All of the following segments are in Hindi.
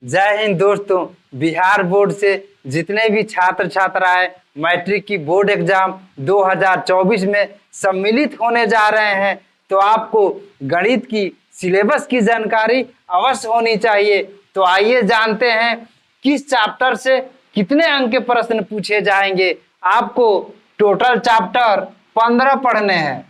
जय हिंद दोस्तों। बिहार बोर्ड से जितने भी छात्र छात्राएं मैट्रिक की बोर्ड एग्जाम 2024 में सम्मिलित होने जा रहे हैं, तो आपको गणित की सिलेबस की जानकारी अवश्य होनी चाहिए। तो आइए जानते हैं किस चैप्टर से कितने अंक के प्रश्न पूछे जाएंगे। आपको टोटल चैप्टर 15 पढ़ने हैं।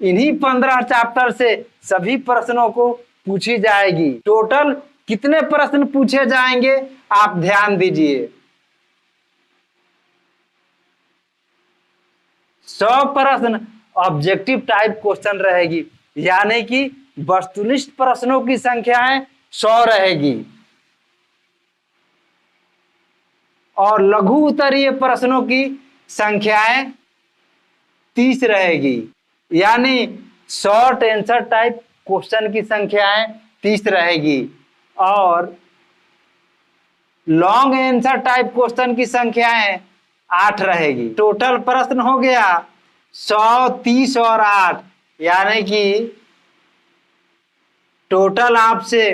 इन्हीं 15 चैप्टर से सभी प्रश्नों को पूछी जाएगी। टोटल कितने प्रश्न पूछे जाएंगे आप ध्यान दीजिए। 100 प्रश्न ऑब्जेक्टिव टाइप क्वेश्चन रहेगी, यानी कि वस्तुनिष्ठ प्रश्नों की संख्याएं 100 रहेगी और लघु उत्तरीय प्रश्नों की संख्याएं 30 रहेगी। यानी शॉर्ट आंसर टाइप क्वेश्चन की संख्याएं 30 रहेगी और लॉन्ग आंसर टाइप क्वेश्चन की संख्याएं 8 रहेगी। टोटल प्रश्न हो गया 100, 30 और 8, यानी कि टोटल आपसे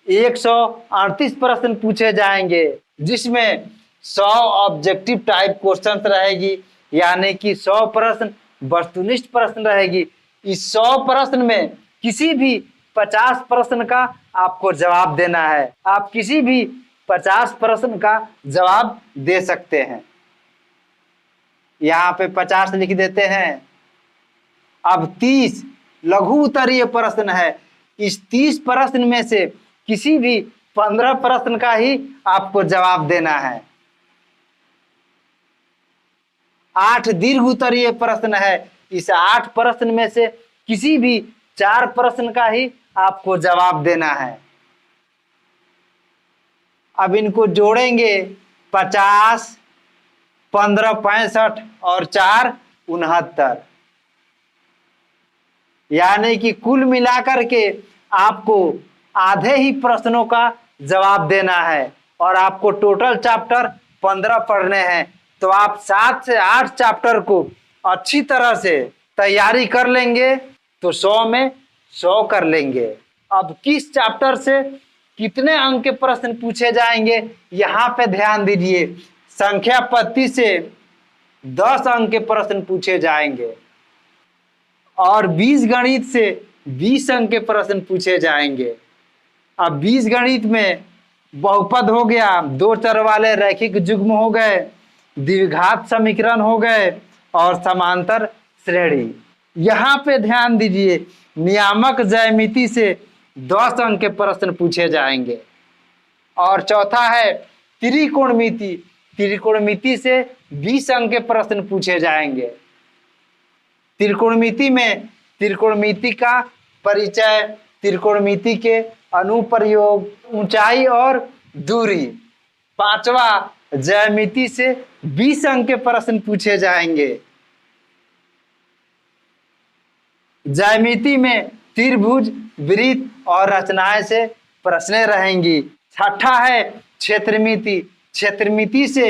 138 प्रश्न पूछे जाएंगे, जिसमें 100 ऑब्जेक्टिव टाइप क्वेश्चन रहेगी, यानी कि 100 प्रश्न वस्तुनिष्ठ प्रश्न रहेगी। इस 100 प्रश्न में किसी भी 50 प्रश्न का आपको जवाब देना है। आप किसी भी 50 प्रश्न का जवाब दे सकते हैं। यहाँ पे 50 लिख देते हैं। अब 30 लघु उत्तरीय प्रश्न है। इस 30 प्रश्न में से किसी भी 15 प्रश्न का ही आपको जवाब देना है। 8 दीर्घ उत्तरीय प्रश्न है। इस 8 प्रश्न में से किसी भी 4 प्रश्न का ही आपको जवाब देना है। अब इनको जोड़ेंगे 50, 15 65 और 4 69, यानी कि कुल मिलाकर के आपको आधे ही प्रश्नों का जवाब देना है और आपको टोटल चैप्टर 15 पढ़ने हैं। तो आप 7 से 8 चैप्टर को अच्छी तरह से तैयारी कर लेंगे तो 100 में 100 कर लेंगे। अब किस चैप्टर से कितने अंक के प्रश्न पूछे जाएंगे यहाँ पे ध्यान दीजिए। संख्या पत्ती से 10 अंक के प्रश्न पूछे जाएंगे और बीज गणित से 20 अंक के प्रश्न पूछे जाएंगे। अब बीज गणित में बहुपद हो गया, दो चर वाले रैखिक युग्म हो गए, द्विघात समीकरण हो गए और समांतर श्रेणी। यहाँ पे ध्यान दीजिए, नियामक ज्यामिति से 10 अंक के प्रश्न पूछे जाएंगे। और चौथा है त्रिकोणमिति। त्रिकोणमिति से 20 अंक के प्रश्न पूछे जाएंगे। त्रिकोणमिति में त्रिकोणमिति का परिचय, त्रिकोणमिति के अनुप्रयोग, ऊंचाई और दूरी। पांचवा ज्यामिति से 20 अंक के प्रश्न पूछे जाएंगे। ज्यामिति में त्रिभुज, वृत्त और रचनाएं से प्रश्न रहेंगी। छठा है क्षेत्रमिति। क्षेत्रमिति से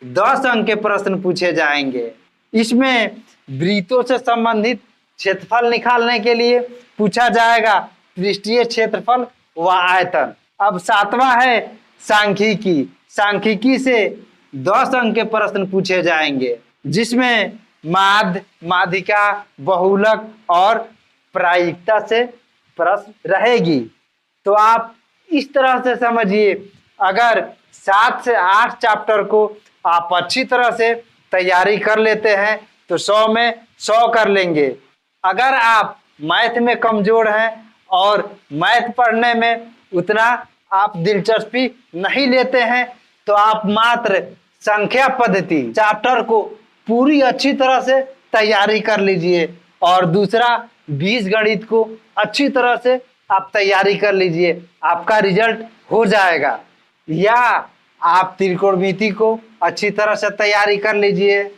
10 अंक के प्रश्न पूछे जाएंगे। इसमें वृत्तों से संबंधित क्षेत्रफल निकालने के लिए पूछा जाएगा पृष्ठीय क्षेत्रफल व आयतन। अब 7वां है सांख्यिकी। सांख्यिकी से 10 अंक के प्रश्न पूछे जाएंगे, जिसमें माध्य, माध्यिका, बहुलक और प्रायिकता से प्रश्न रहेगी। तो आप इस तरह से समझिए, अगर 7 से 8 चैप्टर को आप अच्छी तरह से तैयारी कर लेते हैं तो 100 में 100 कर लेंगे। अगर आप मैथ में कमजोर हैं और मैथ पढ़ने में उतना आप दिलचस्पी नहीं लेते हैं, तो आप मात्र संख्या पद्धति चैप्टर को पूरी अच्छी तरह से तैयारी कर लीजिए और दूसरा बीज गणित को अच्छी तरह से आप तैयारी कर लीजिए। आपका रिजल्ट हो जाएगा। या आप त्रिकोणमिति को अच्छी तरह से तैयारी कर लीजिए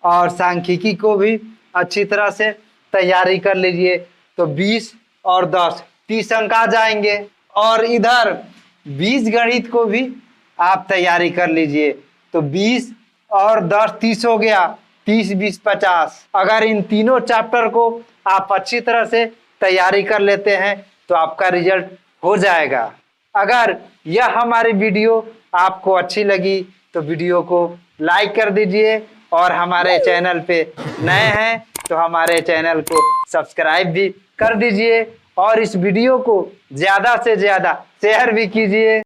और सांख्यिकी को भी अच्छी तरह से तैयारी कर लीजिए, तो 20 और 10 30 अंक आ जाएंगे। और इधर बीज गणित को भी आप तैयारी कर लीजिए, तो 20 और 10 30 हो गया, 30 20 50। अगर इन तीनों चैप्टर को आप अच्छी तरह से तैयारी कर लेते हैं तो आपका रिजल्ट हो जाएगा। अगर यह हमारी वीडियो आपको अच्छी लगी तो वीडियो को लाइक कर दीजिए, और हमारे चैनल पे नए हैं तो हमारे चैनल को सब्सक्राइब भी कर दीजिए, और इस वीडियो को ज़्यादा से ज़्यादा शेयर भी कीजिए।